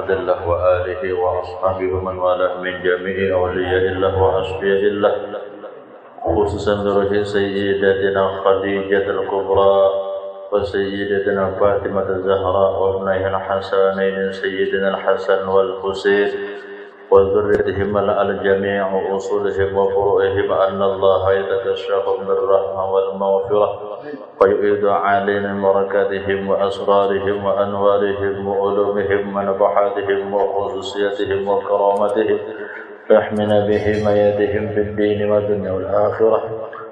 عبد الله وآله وأصحابه ومن والاه من جميع أولياء الله وأصفياء الله خصوصا ذرية سيدتنا خديجة الكبرى وسيدتنا فاطمة الزهراء وابنيها الحسنين سيدنا الحسن والحسين وذريتهم الجميع وأصولهم وفروعهم أن الله يتكشف من الرحمة والمغفرة ويؤيد علينا بركاتهم وأسرارهم وأنوارهم وعلومهم ونفحاتهم وخصوصيتهم وكرامتهم ويحمنا بحمايتهم في الدين والدنيا والآخرة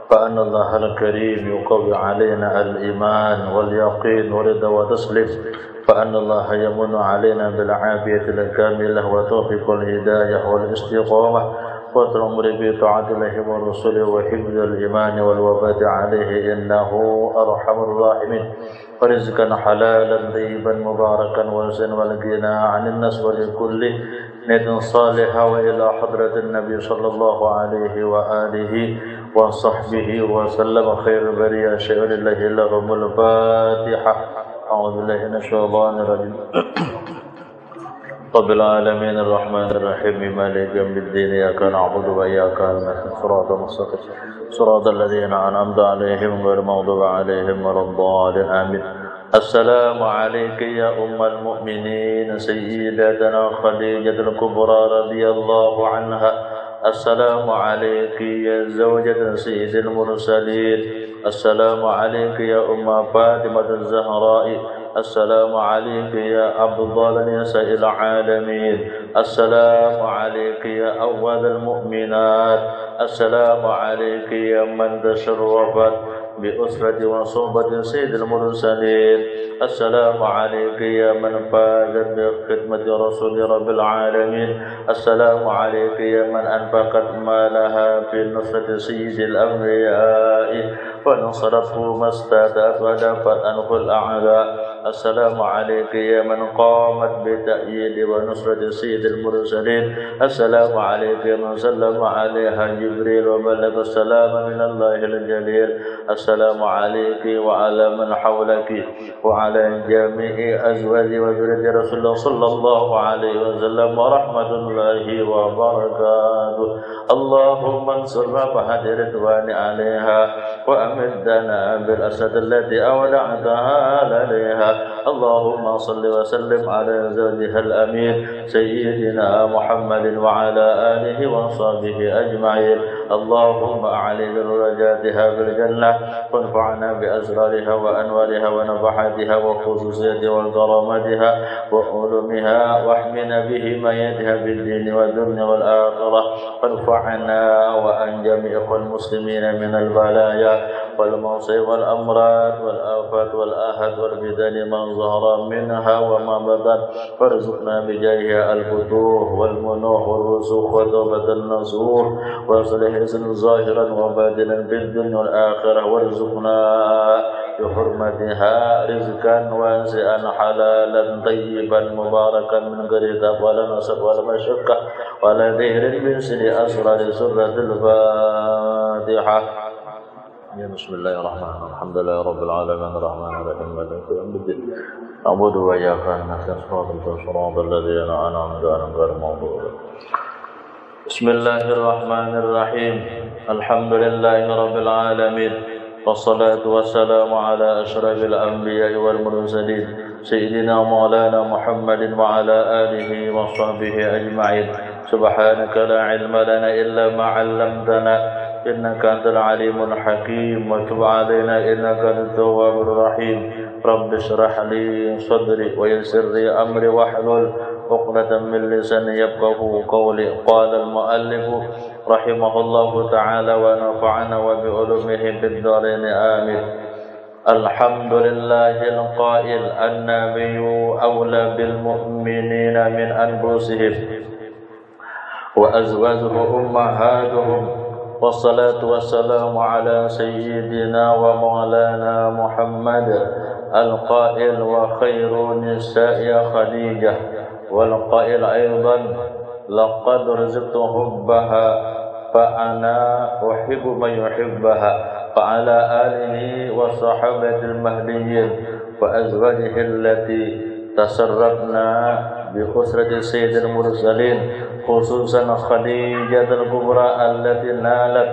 فأن الله الكريم يقوي علينا الإيمان واليقين والرضا والتسليم فأن الله يمن علينا بالعافية الكاملة وتوفيق الهداية والاستقامة والأمر بطاعة الله ورسوله وحفظ الإيمان والوفاة عليه إنه أرحم الراحمين ورزقا حلالا طيبا مباركا واسعا والغنى عن الناس ولكل نية صالحة وإلى حضرة النبي صلى الله عليه وآله وصحبه وسلم خير البرية شعر الله لهم الفاتحة أعوذ بالله من الشيطان الرجيم رب العالمين الرحمن الرحيم مالك يوم الدين إياك نعبد وإياك نستعين صراط المستقيم صراط الذين أنعمت عليهم غير المغضوب عليهم ولا الضالين آمين السلام عليك يا أم المؤمنين سيدتنا خديجة الكبرى رضي الله عنها السلام عليك يا زوجة سيد المرسلين السلام عليك يا أم فاطمة الزهراء السلام عليك يا أفضل نساء العالمين السلام عليك يا أول المؤمنات السلام عليك يا من تشرفت بأسرة وصحبة سيد المرسلين السلام عليك يا من فازت بخدمة رسول رب العالمين السلام عليك يا من أنفقت مالها في نصرة سيد الأنبياء ونصرته ما استطاعت ودفعت عنه الأعداء السلام عليك يا من قامت بتأييد ونصرة سيد المرسلين السلام عليك يا من سلم عليها جبريل وبلغ السلام من الله الجليل السلام عليك وعلى من حولك وعلى جميع أزواج وذرية رسول الله صلى الله عليه وسلم ورحمة الله وبركاته اللهم انصر فهد رضوان عليها وأمدنا بالأسد التي أودعتها لديها اللهم صل وسلم على زوجها الأمين سيدنا محمد وعلى آله وصحبه أجمعين اللهم أعلي درجاتها في الجنة وانفعنا بأسرارها وأنوارها ونفحاتها وخصوصيتها وكرامتها وعلومها واحمنا بحمايتها في الدين والدنيا والآخرة وانفعنا وأن جميع المسلمين من البلايا والمصائب والأمراض والآفات والآهات والفتن من ظهر منها وما بطن وارزقنا بجاهها الفتوح والمنوح والرسوخ وتوبة النصوح وصلح اسم ظاهرا وباطنا في الدنيا والآخرة وارزقنا بحرمتها رزقا واسعا حلالا طيبا مباركا من غير تعب ولا نصب ولا مشقة ولا ذهر من سر أسرار سورة الفاتحة بسم الله الرحمن الرحيم الحمد لله رب العالمين الرحمن الرحيم مالك يوم الدين نعبد وإياك نستعين صراط الذين أنعمت عليهم غير المغضوب بسم الله الرحمن الرحيم الحمد لله رب العالمين والصلاة والسلام على أشرف الأنبياء والمرسلين سيدنا مولانا محمد وعلى آله وصحبه أجمعين سبحانك لا علم لنا إلا ما علمتنا إنك أنت العليم الحكيم وتب علينا إنك أنت التواب الرحيم رب اشرح لي صدري ويسر لي أمري واحلل عقدة من لساني يفقهوا قولي قال المؤلف رحمه الله تعالى ونفعنا وبعلومه في الدارين آمين الحمد لله القائل النبي أولى بالمؤمنين من أنفسهم وأزواجه أمهاتهم والصلاة والسلام على سيدنا ومولانا محمد القائل وخير نساء خديجة والقائل أيضا لقد رزقت حبها فأنا أحب من يحبها فعلى آله وصحبه المهديين وأزواجه التي تسرفنا بأسرة سيد المرسلين خصوصا خديجة الكبرى التي نالت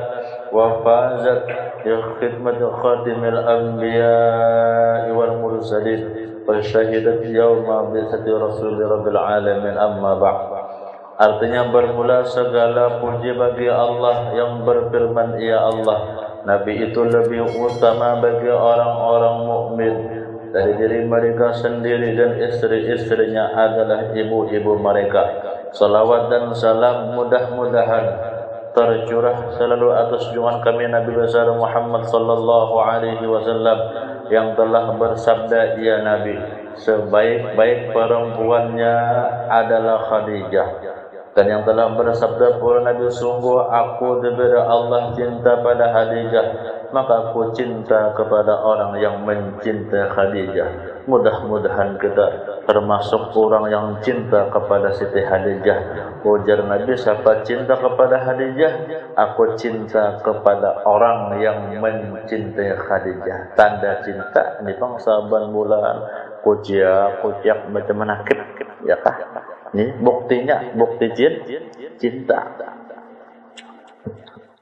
وفازت بخدمة خاتم الأنبياء والمرسلين وشهدت يوم بعثة رسول رب العالمين. أما بعد. Artinya bermula segala puji bagi Allah yang berfirman, ya Allah, Nabi itu lebih utama bagi orang-orang mukmin dari diri mereka sendiri dan istri-istrinya adalah ibu-ibu mereka. Salawat dan salam mudah-mudahan tercurah selalu atas junjungan kami Nabi besar Muhammad sallallahu alaihi wasallam yang telah bersabda, ya Nabi, sebaik-baik perempuannya adalah Khadijah. Dan yang telah bersabda pula Nabi, sungguh aku diberi Allah cinta pada Khadijah, maka aku cinta kepada orang yang mencintai Khadijah. Mudah-mudahan kita termasuk orang yang cinta kepada Siti Khadijah. Ujar Nabi, siapa cinta kepada Khadijah? Aku cinta kepada orang yang mencintai Khadijah. Tanda cinta ini bang saban bulan kuciak macam manakib, ya kah? Ini buktinya, bukti cinta.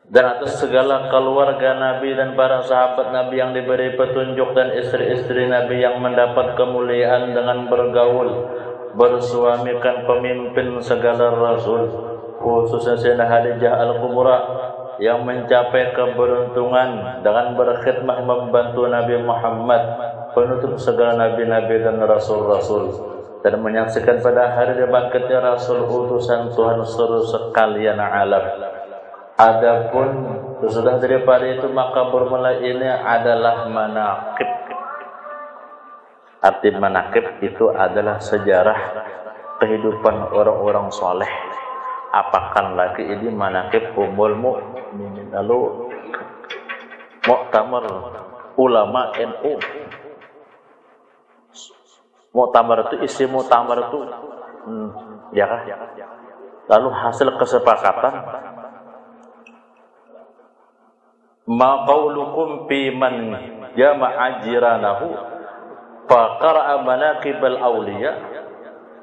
Dan atas segala keluarga Nabi dan para sahabat Nabi yang diberi petunjuk dan istri-istri Nabi yang mendapat kemuliaan dengan bergaul, bersuamikan pemimpin segala rasul, khususnya Sayyidah Khadijah Al-Kubra yang mencapai keberuntungan dengan berkhidmah membantu Nabi Muhammad, penutup segala nabi-nabi dan rasul-rasul, dan menyaksikan pada hari bangkitnya Rasul utusan Tuhan seluruh sekalian alam. Adapun sesudah daripada itu maka bermula ini adalah manaqib. Arti manaqib itu adalah sejarah kehidupan orang-orang soleh. Apakan lagi ini manaqib umul mukminin. Lalu muktamar ulama NU. Muktamar itu isi muktamar itu ya kah? Lalu hasil kesepakatan ma qaulukum fi man jama'a jiranahu fa qara'a manaqibal awliya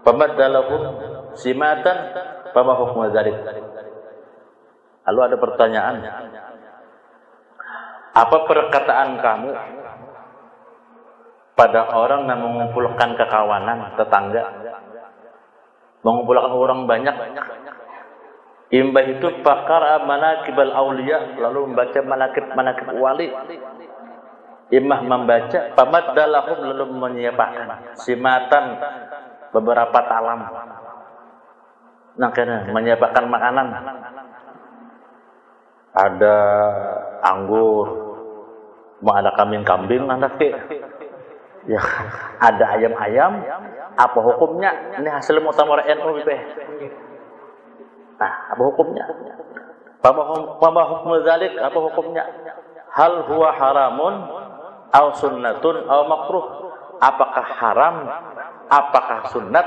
famadalahum simatan fama hukmu dzalik. Lalu ada pertanyaan, apa perkataan kamu pada orang yang mengumpulkan kekawanan tetangga, mengumpulkan orang banyak, imbah itu pakar manaqibal auliya, lalu membaca manaqib wali, imah membaca pamaddalahum, lalu menyiapkan simatan beberapa talam, nah kena menyiapkan makanan, ada anggur, mau ada kambing-kambing, ada ya, ada ayam-ayam, apa hukumnya? Ini hasil muktamar NU BPH. Nah, apa hukumnya? Pama hukum dzalik, apa hukumnya? Hal huwa haramun aw sunnatun aw makruh? Apakah haram? Apakah sunnat?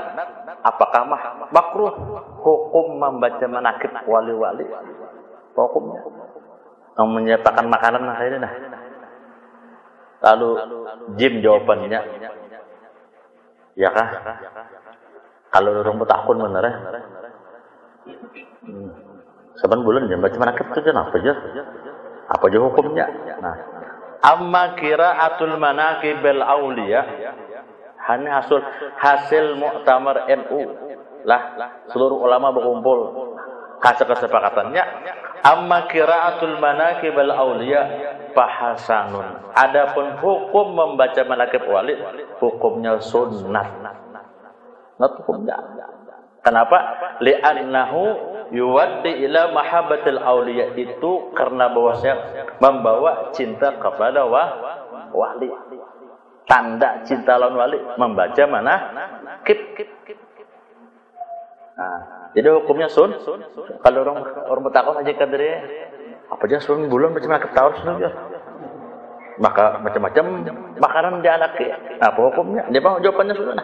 Apakah makruh? Hukum membaca manaqib wali-wali. Apa hukumnya? Menyiapkan makanan ini nah. Lalu Jim jawabannya, ya kah? Kalau orang bertakun bener ya? 7 bulan ya baca manaqib itu apa aja? Apa aja hukumnya? Nah, amma qiraatul manaqibal auliya, hanya hasil muktamar NU lah, seluruh ulama berkumpul kesepakatannya. Amma qiraatul manaqibal auliya fahasanun. Adapun hukum membaca manaqib wali, hukumnya sunnah. Hukumnya. Kenapa? Li'annahu yuwaddi ila mahabbatil auliya, itu karena bahwasanya membawa cinta kepada wali. Tanda cinta lawan wali membaca manaqib. Nah, jadi hukumnya kalau orang bertakwa aja kadri apa aja bulan macam manaqib tahun sudah. Maka macam-macam makanan dia anak. Apa hukumnya? Dia bang jawabannya sudah.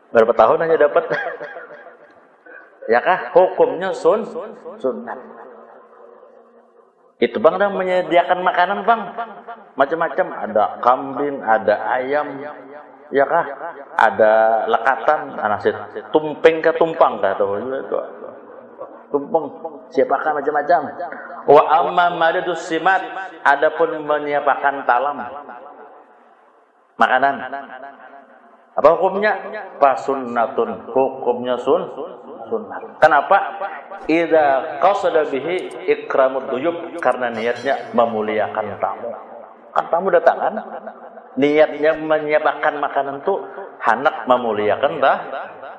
Berapa tahun hanya dapat? Ya kah? Hukumnya sunnah. Itu bang dah menyediakan makanan bang, macam-macam, ada kambing, ada ayam, Ya kah? Ada lekatan, anasit tumpeng ke tumpang kah tuh. Tumpeng, siapakah macam-macam. Wa amma madadus simat, adapun menyiapkan talam makanan. Apa hukumnya? Fasunnatun, hukumnya sunnah. Kenapa? Idza qasada bihi ikramud duyub, karena niatnya memuliakan tamu. Kan tamu datang kan? Niatnya menyiapkan makanan tuh hendak memuliakan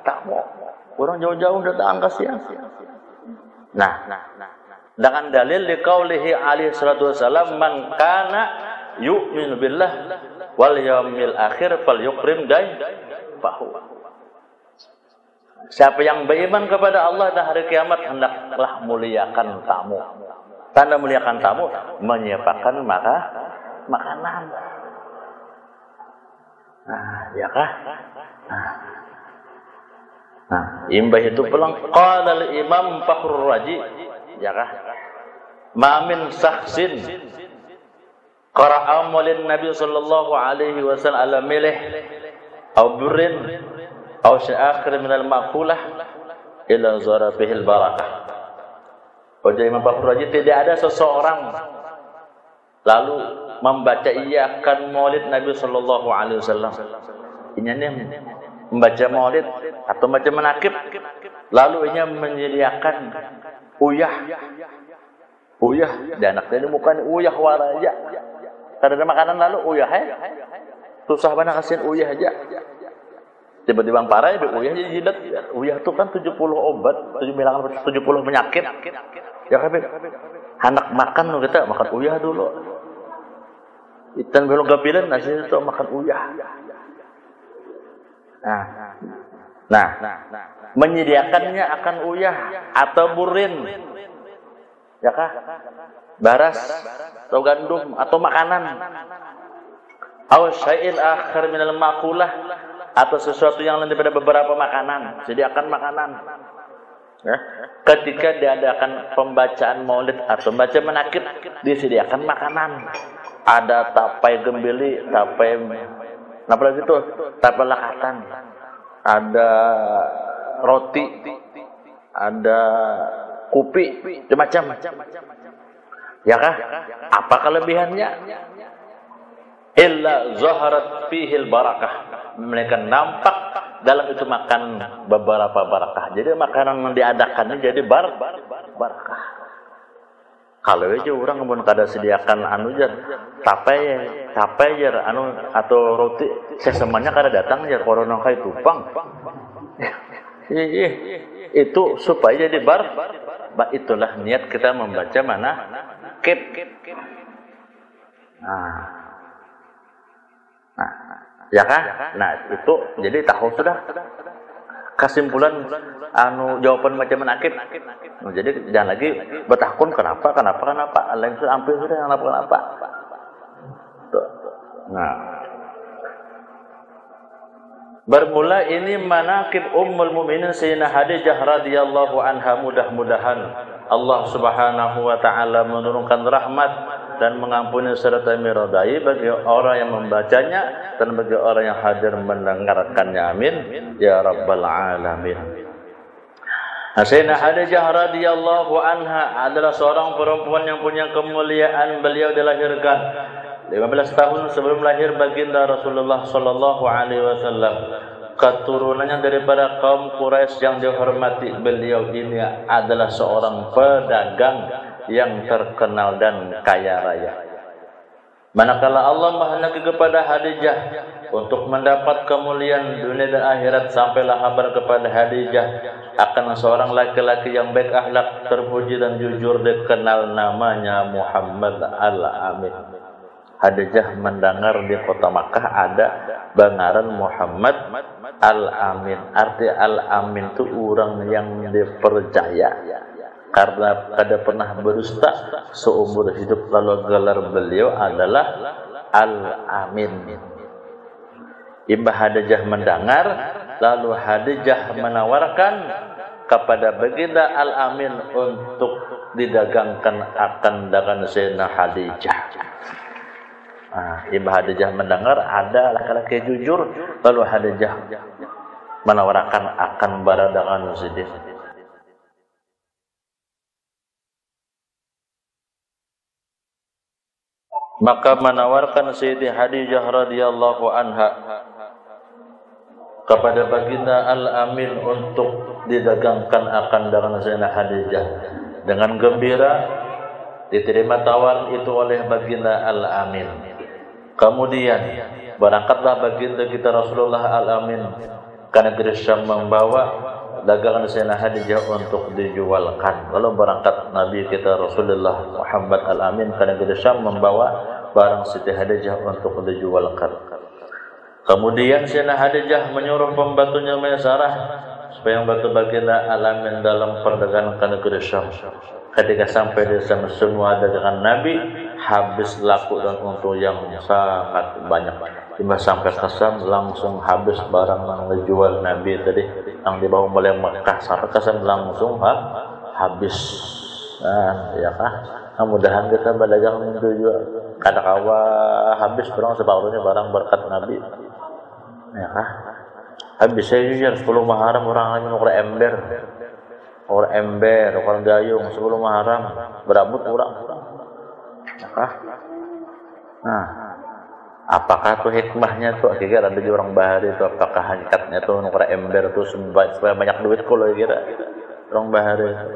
tamu. Orang jauh-jauh datang kasihan. Nah, dengan dalil liqaulihi alaihi salatu wasallam, man kana yu'minu billah wal yaumil akhir falyukrim dayfahu. Siapa yang beriman kepada Allah dan hari kiamat hendaklah muliakan tamu. Tanda muliakan tamu menyiapkan makanan. Nah, ya kah? Nah, imbah itu pulang qala al-imam Fakhrur Razi, ya kah? Ma min sakhsin qara'a maulid Nabi sallallahu alaihi wasallam ala milih aw burrin aw sya'akhir min al-ma'kulah ila zara bihil barakah. Ujar Imam Fakhrur Razi, tidak ada seseorang lalu membaca iyakan maulid Nabi sallallahu alaihi wasallam. Ini membaca maulid atau membaca manakib, lalu ia menyediakan uyah, dan anaknya ini bukan uyah waraja. Karena ada makanan lalu uyah susah banget kasihin uyah aja. Tiba-tiba parah ya uyah jadi jidat. Uyah itu kan 70 obat, 70 penyakit. Ya kan, anak makan kita makan uyah dulu. Itan belum gapilan nasi itu makan uyah. Nah, menyediakannya akan uyah atau burin, ya kah? Baras atau gandum atau makanan. Aw syai'il akhir minal maqulah, atau sesuatu yang lain daripada beberapa makanan. Sediakan makanan. Ya. Ketika diadakan pembacaan maulid atau baca manakib, disediakan makanan. Ada tapai gembili, tapai apa lagi tuh? Tapai lakatan. Ada roti, ada kopi, macam-macam. Ya kah? Apa kelebihannya? Illa zaharat fihil barakah. Mereka nampak dalam itu makan beberapa barakah. Jadi makanan yang diadakan ini jadi barakah. Kalau aja orang mau kada sediakan anu jar tapai jar anu atau roti sesamanya kada datang jar corona kayak tupang. Itu supaya jadi itulah niat kita membaca mana kip. Nah, ya kah? Nah, itu jadi tahu sudah kesimpulan anu jawaban macam menakib. Nah, jadi jangan lagi bertakun kenapa lain sudah hampir sudah kenapa. Nah, bermula ini manaqib Ummul Mukminin Sayyidah Khadijah radhiyallahu anha. Mudah-mudahan Allah Subhanahu wa taala menurunkan rahmat dan mengampuni serta meridai bagi orang yang membacanya dan bagi orang yang hadir mendengarkannya. Amin ya rabbal alamin. Sayyidah Khadijah radhiyallahu anha adalah seorang perempuan yang punya kemuliaan. Beliau dilahirkan 15 tahun sebelum lahir baginda Rasulullah sallallahu alaihi wasallam. Keturunannya daripada kaum Quraisy yang dihormati. Beliau ini adalah seorang pedagang yang terkenal dan kaya raya. Manakala Allah menghendaki kepada Khadijah untuk mendapat kemuliaan dunia dan akhirat, sampailah kabar kepada Khadijah akan seorang laki-laki yang baik akhlak, terpuji dan jujur, dikenal namanya Muhammad Al-Amin. Khadijah mendengar di kota Makkah ada bangaran Muhammad Al-Amin. Arti Al-Amin itu orang yang dipercaya karena kada pernah berdusta seumur hidup. Lalu gelar beliau adalah Al-Amin. Ibu Khadijah mendengar, lalu Khadijah menawarkan kepada baginda Al-Amin untuk didagangkan akan dagangan Sayyidah Khadijah. Ibu Khadijah mendengar ada laki-laki jujur, lalu Khadijah menawarkan akan berdagang Sidin. Maka menawarkan Siti Khadijah radhiyallahu anha kepada baginda Al-Amin untuk didagangkan akan dengan Sayyidah Khadijah. Dengan gembira diterima tawaran itu oleh baginda Al-Amin. Kemudian berangkatlah baginda kita Rasulullah Al-Amin ke negeri Syam membawa dagangan Sayyidah Khadijah untuk dijualkan. Lalu berangkat Nabi kita Rasulullah Muhammad Al-Amin ke negeri Syam membawa barang Siti Khadijah untuk dijualkan. Kemudian Sayyidah Khadijah menyuruh pembantunya Maisarah supaya membantu baginda Al-Amin dalam perdagangan ke negeri Syam. Ketika sampai di sana semua dagangan Nabi habis laku dan untung yang sangat banyak. Tiba sampai ke Syam langsung habis barang yang dijual Nabi tadi yang dibawa oleh Mekah sampai ke Syam langsung habis. Ya kah? Mudah-mudahan kita berdagang menjual. Kadang-kala habis barang separuhnya barang berkat Nabi. Ya kah? Habis saya jujur 10 Muharram orang lagi orang ember. Orang ember, orang gayung 10 Muharram berabut orang. Ya kah? Nah, apakah tuh hikmahnya tuh kira ada di orang bahari itu, apakah hakikatnya tuh orang ember tuh supaya banyak duit kalau kira orang bahari itu.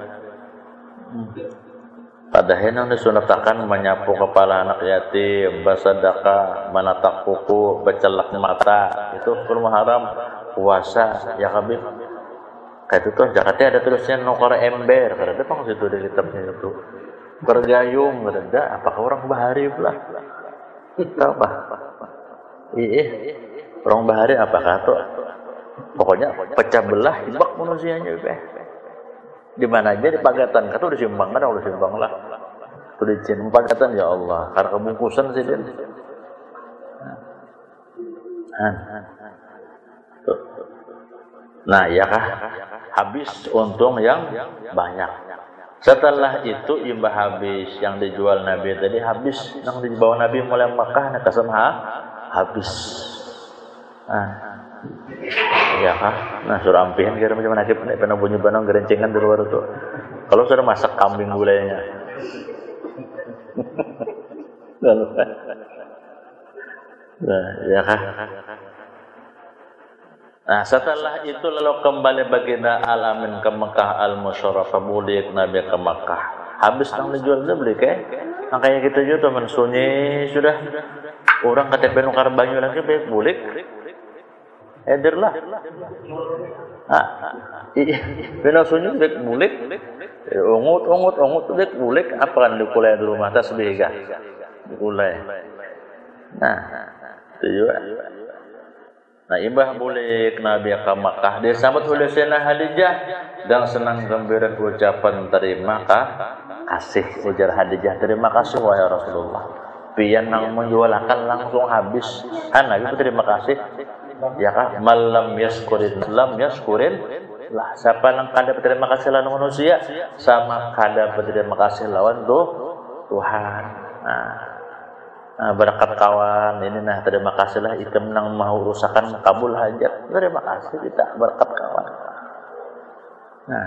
Padahal yang disunatakan menyapu kepala anak yatim, bersedekah, menatap kuku, bercelak mata, itu 10 Muharram puasa ya Habib. Kayak itu tuh Jakarta ada tulisnya nukar ember, karena itu pang situ di kitabnya itu. Bergayung, ada apakah orang bahari pula? Tahu apa? Iya, orang bahari apakah tuh? Pokoknya pecah belah ibak manusianya di mana aja di Pagatan, kata udah simbang kan, udah simbang lah. Tuh di Cina Pagatan ya Allah, karena kebungkusan sih dia. Nah, ya kah? Habis untung yang banyak. Setelah itu imbah habis yang dijual Nabi tadi habis, yang dibawa Nabi mulai Makkah nak kesem habis. Ya kah? Nah surah ampihan kira macam mana kita pernah bunyi banang gerencengan di luar itu. Kalau sudah masak kambing gulainya. Nah, ya kah? Nah setelah itu lalu kembali baginda Al-Amin ke Mekah Al-Musyarrafah, mudik Nabi ke Mekah. Habis nang dijual dia beli kayak makanya kita juga teman sunyi sudah orang KTP nukar banyu lagi baik mudik eder lah. Benar sunyi baik mudik ungut baik mudik apa kan dikulai di rumah tasbih kah dikulai. Nah itu juga. Nah, imbah bulik Nabi ke Makkah disambut oleh Sayyidah Khadijah dan senang gembira ucapan terima kasih ujar Khadijah, terima kasih wahai Rasulullah. Pian nang menjualkan langsung habis. Nabi terima kasih. Ya kah? Malam yaskurin lam yaskurin lah. Siapa nang kada berterima kasih lawan manusia sama kada berterima kasih lawan Tuhan. Berkat kawan ini nah terima kasihlah itu menang mau urusakan kabul hajat, terima kasih kita berkat kawan. Nah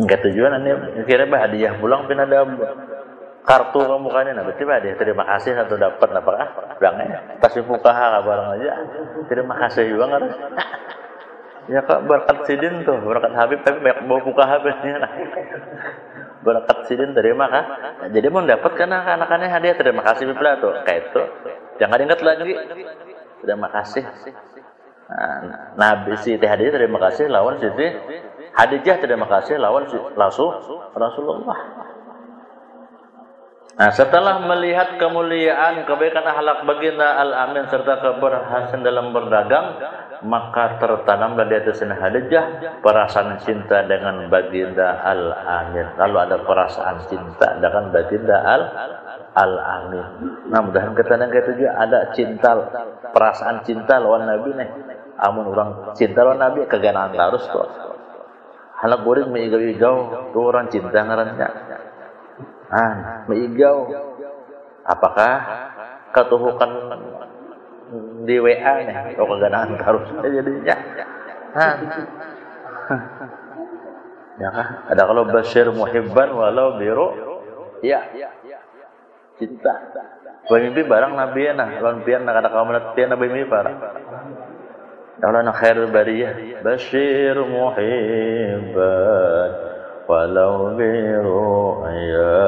enggak tujuan ini kira hadiah pulang pin ada kartu mukanya nah berarti hadiah terima kasih atau dapat apakah bilangnya tasbih fuqaha barang aja terima kasih juga harus ya kak berkat sidin tuh berkat Habib tapi banyak bawa fuqaha biasanya nah. Berkat sidin terima kah? Nah, jadi mau dapat karena anak-anaknya hadiah terima kasih pula tuh kayak itu. Jangan ingat lagi. Terima kasih. Nabi Siti Khadijah terima kasih lawan Siti Khadijah terima kasih lawan Rasulullah. Nah, setelah melihat kemuliaan kebaikan akhlak baginda Al-Amin serta keberhasilan dalam berdagang, maka tertanamlah di atas Khadijah perasaan cinta dengan baginda Al-Amin. Lalu ada perasaan cinta dengan baginda Al-Amin. Nah, mudah-mudahan kita yang ketujuh ada cinta, perasaan cinta lawan Nabi nih. Amun orang cinta lawan Nabi keganaan terus tuh. Halak goreng meigau-igau tuh orang cinta ngarannya. Meigau. Apakah katuhukan di WA nih, kok keganaan terus jadinya. Ya kan? Ada kalau basyir muhibban walau biru, ya cinta. Mimpi barang Nabi na, lawan pian nak ada kaum pian Nabi mimpi barang. Allah nak khairul bariyah, basyir muhibban walau biru, ya.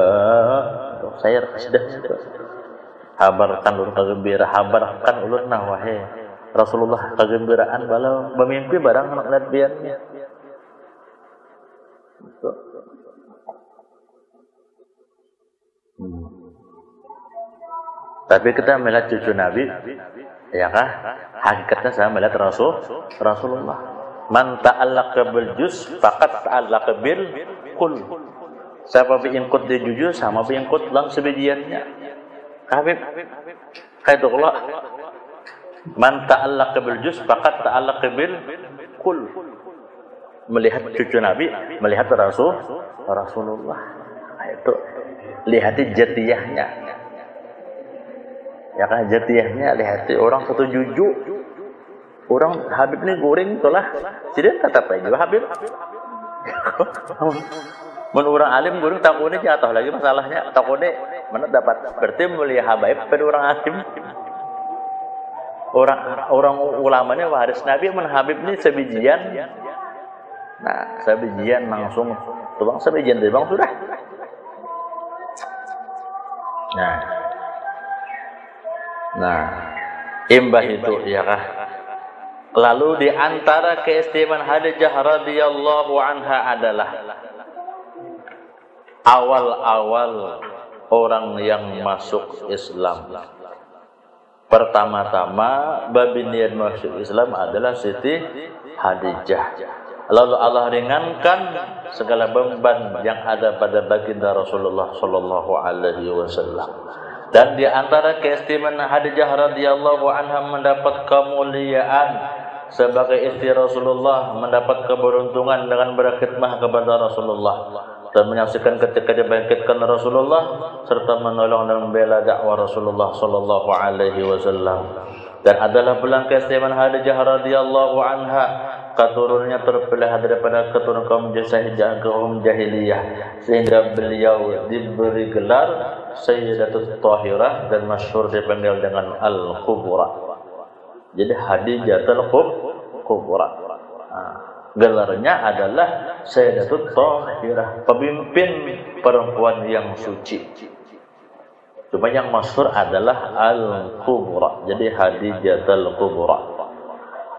Saya sudah habarkan ulun kagembira, habarkan ulun nah wahai Rasulullah kagembiraan balau bermimpi barang anak nabiannya. Tapi kita melihat cucu Nabi, ya kah? Hakikatnya saya melihat Rasulullah. Man ta'allaqa bil juz faqad ta'allaqa bil kul. Siapa biingkut di jujur sama biingkut dalam sebagiannya. Habib, kaitullah. Man ta'allaqa bil juz faqad ta'allaqa bil kul. Melihat cucu Nabi, melihat Rasulullah. Nah, itu lihati jatiyahnya. Ya kan jatiyahnya lihati orang satu juju. Orang Habib ini goreng itulah. Jadi tetap aja Habib. Mun orang alim goreng takune jatuh lagi masalahnya. Takune mana dapat berarti mulia Habib pada orang alim. Orang ulamanya waris Nabi mun Habib ini sebijian. Nah, sebijian langsung tubang sebijian dari bang sudah. Nah, imbah itu ya kah? Lalu di antara keistimewaan Khadijah radhiyallahu anha adalah awal-awal orang yang masuk Islam. Pertama-tama babinian masuk Islam adalah Siti Khadijah. Lalu Allah ringankan segala beban yang ada pada baginda Rasulullah sallallahu alaihi wasallam. Dan di antara keistimewaan Khadijah radhiyallahu anha mendapat kemuliaan sebagai istri Rasulullah, mendapat keberuntungan dengan berkhidmah kepada Rasulullah dan menyaksikan ketika dibangkitkan Rasulullah serta menolong dan membela dakwah Rasulullah sallallahu alaihi wasallam. Dan adalah bulan keistimewaan Khadijah radhiyallahu anha, keturunannya terpilih daripada keturunan kaum jahiliyah sehingga beliau diberi gelar Sayyidatul Tahirah dan masyhur dipanggil dengan Al-Kubra. Jadi Khadijatul Kubra. Gelarnya adalah Sayyidatul Tahirah, pemimpin perempuan yang suci. Cuma yang masyhur adalah Al-Kubra. Jadi Khadijatul Kubra.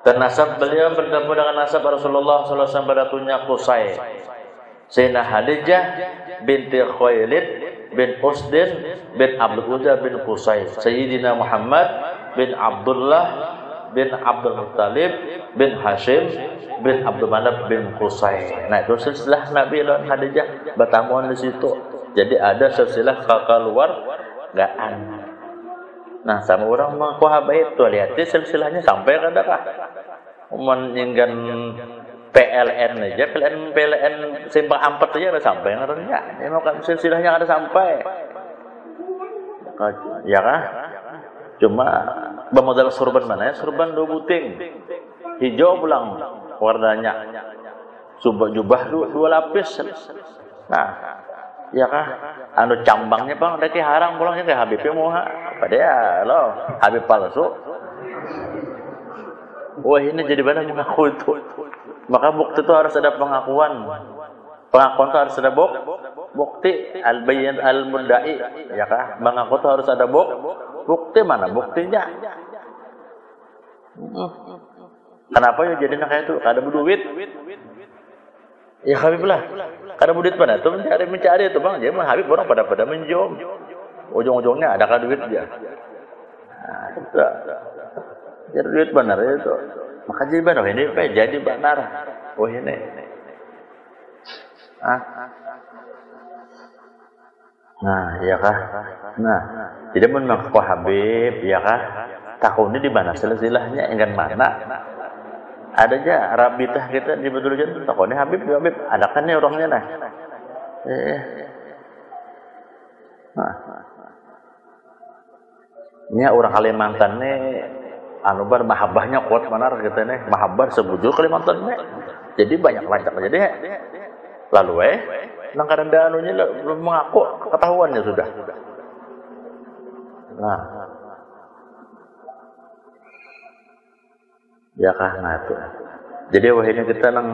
Dan nasab beliau bertemu dengan nasab Rasulullah SAW beratunya Qusay. Sayyidina Khadijah binti Khuwailid bin Usdin bin Abdul Uzza bin Qusay. Sayyidina Muhammad bin Abdullah bin Abdul Muttalib bin Hashim bin Abdul Manaf bin Qusay. Nah, itu silsilah Nabi dan Khadijah bertamuan di situ. Jadi ada silsilah kekeluargaan. Nah, sama orang mengaku habaib tuh lihat silsilahnya sampai kadakah meninggal PLN aja, PLN simpang ampet aja ada sampai ngarannya. Emang kan silsilahnya ada sampai. Ya kah? Cuma bermodal surban mana ya? Surban dua buting. Hijau pulang warnanya. Jubah dua lapis. Nah, ya kah? Anu cambangnya bang, tadi harang pulangnya kayak Habibnya moha. Apa dia? Loh, Habib palsu. Wah ini jadi mana mengaku itu. Maka bukti itu harus ada pengakuan. Pengakuan itu harus ada bukti. Al-bayyin al-mudda'i. Ya kah? Mengaku itu harus ada bukti. Mana buktinya? Kenapa ya jadi kayak itu? Ada duit. Ya Habib lah. Karena duit mana? Itu mencari itu bang. Jadi Habib orang pada menjom. Ujung-ujungnya ada duit dia. Nah, itu. Jadi duit benar itu. Maka jadi benar ini jadi benar. Oh ini. Nah, ya kah? Nah, jadi mengaku Habib, ya kah? Takutnya di mana silsilahnya? Ingin mana? Ada aja rabitah kita di Badrul takutnya Habib. Ada kan nih orangnya nah. Nya orang Kalimantan nih anu bar mahabbahnya kuat manar gitu nih, mahabbah sebujur Kalimantan nih. Jadi banyak lacak jadi lalu nang karenda anunya belum mengaku ketahuannya sudah. Nah, ya kah ngatu. Jadi wahini kita nang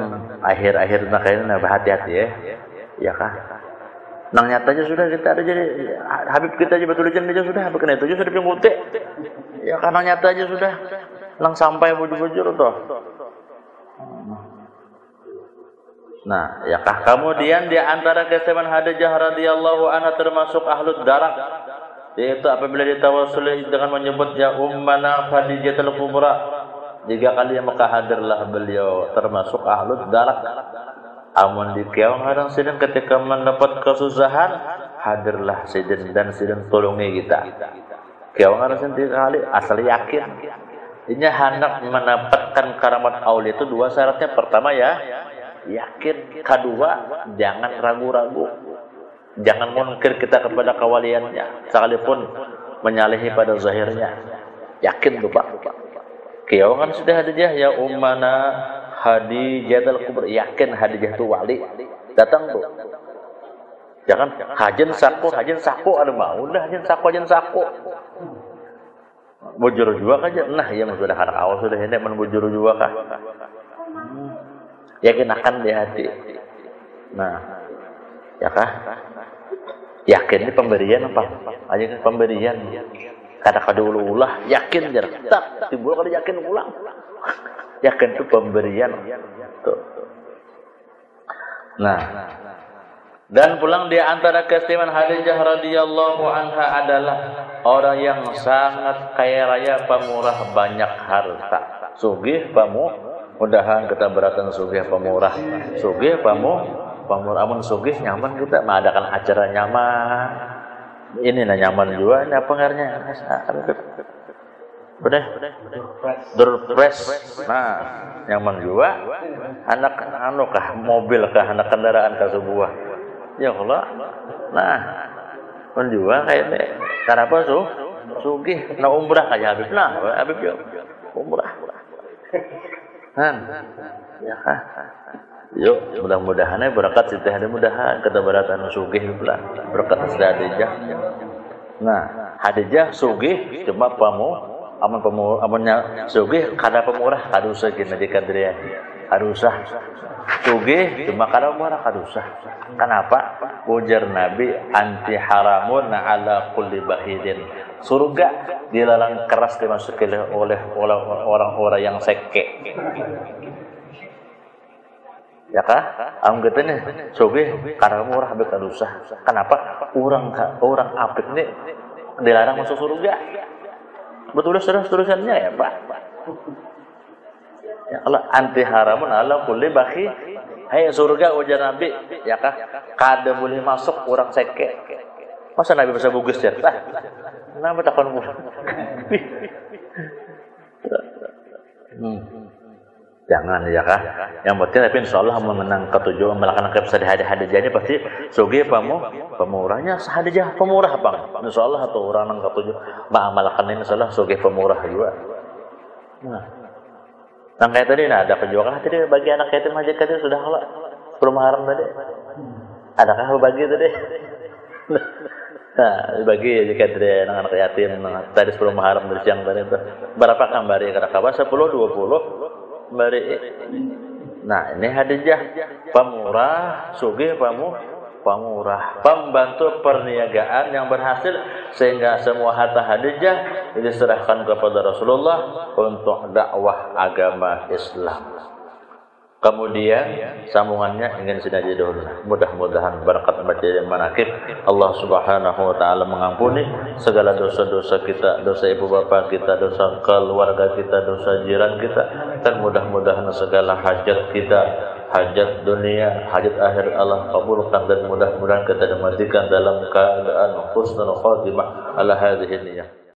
akhir-akhir nak kayaknya hati-hati ya kah. Nang nyatanya sudah kita ada jadi Habib kita aja betul aja sudah bukan itu sudah pengute. Ya karena nyata aja sudah nang sampai bujur-bujur toh. Nah, ya kah kemudian di antara keistimewaan Khadijah radhiyallahu anha termasuk ahlud darak, yaitu apabila ditawassul dengan menyebut ya ummana Khadijatul Kubra, 3 kali maka hadirlah beliau termasuk ahlud darak. Amun di kiaung harang sidin ketika mendapat kesusahan hadirlah sidin dan sidin tolongi kita. Kiaung harang sidin 3 kali asal yakin. Ini hendak mendapatkan karamat aulia itu 2 syaratnya. Pertama ya yakin, kedua jangan ragu-ragu, jangan munkir kita kepada kewaliannya sekalipun menyalahi pada zahirnya. Yakin tuh Pak. Kiawangan sudah Khadijah ya ummana Khadijatul Kubra, yakin Khadijah itu wali. Datang tuh. Jangan hajen saku ada mau dah hajen saku. Bujur juga aja. Nah, ya sudah anak awal sudah ini menbujur juga kah? Yakin akan di hati. Nah, ya kah? Yakin ini pemberian apa? Aja pemberian. Kata ulah yakin jar. Tak timbul kali yakin ulang. Yakin itu pemberian. Tuh. Nah, dan pulang di antara keistimewaan Khadijah radhiyallahu anha adalah orang yang sangat kaya raya, pemurah, banyak harta. Sugih mudahan kita beratan sugih pemurah. Sugih pemurah amun sugih nyaman kita mengadakan acara nyaman. Ini nyaman juga ini apa ngarnya? Bener? Durpres. Nah, nyaman juga. Anak kah mobil kah anak kendaraan kah sebuah. Ya Allah. Nah, menjual kayak ini. Kenapa sugih? Nah umrah kayak Habib. Nah, Habib yo umrah. Ya kah? Yuk, mudah-mudahan berkat Siti Khadijah mudahan kita beratan sugih pula berkat Siti Khadijah. Nah, Khadijah sugih cuma amunnya sugih kada pemurah kada usah gini dikadrian. Kada usah. Sugih cuma kada pemurah kada usah. Kenapa? Ujar Nabi anti haramun ala kulli bakhilin. Surga dilarang keras dimasuki oleh orang-orang yang seke. Ya kah? Am getene sugih karena murah bekan usah. Kenapa? Orang apik ini dilarang masuk surga. Betul seterusnya ya, Pak. Ya Allah anti haramun ala kulli bakhi. Hai surga ujar Nabi, ya kah? Kada boleh masuk orang seke. Masa Nabi bisa bagus ya? Kenapa takon murah? Jangan ya kah? Yang penting tapi insyaallah mengenang ketujuan melakukan kepesan Khadijah ini pasti sugih pemurahnya Khadijah pemurah Bang. Insyaallah atau orang nang ketujuh mengamalkan ini insyaallah sugih pemurah juga. Nah. Nang kayak tadi ada kejualan tadi bagi anak yatim hajat tadi sudah halal. Rumah haram tadi. Adakah bagi tadi? Nah, bagi jika tadi anak yatim tadi sebelum haram dari siang tadi itu berapa kambari kata-kata 10 20 bari. Nah, ini Khadijah pemurah, sugih pemurah, pembantu perniagaan yang berhasil sehingga semua harta Khadijah diserahkan kepada Rasulullah untuk dakwah agama Islam. Kemudian sambungannya ingin sinaji dulu. Mudah-mudahan berkat baca manakib Allah Subhanahu wa taala mengampuni segala dosa-dosa kita, dosa ibu bapa kita, dosa keluarga kita, dosa jiran kita, dan mudah-mudahan segala hajat kita, hajat dunia, hajat akhir Allah kabulkan, dan mudah-mudahan kita dimatikan dalam keadaan husnul khatimah ala hadhihi niyah.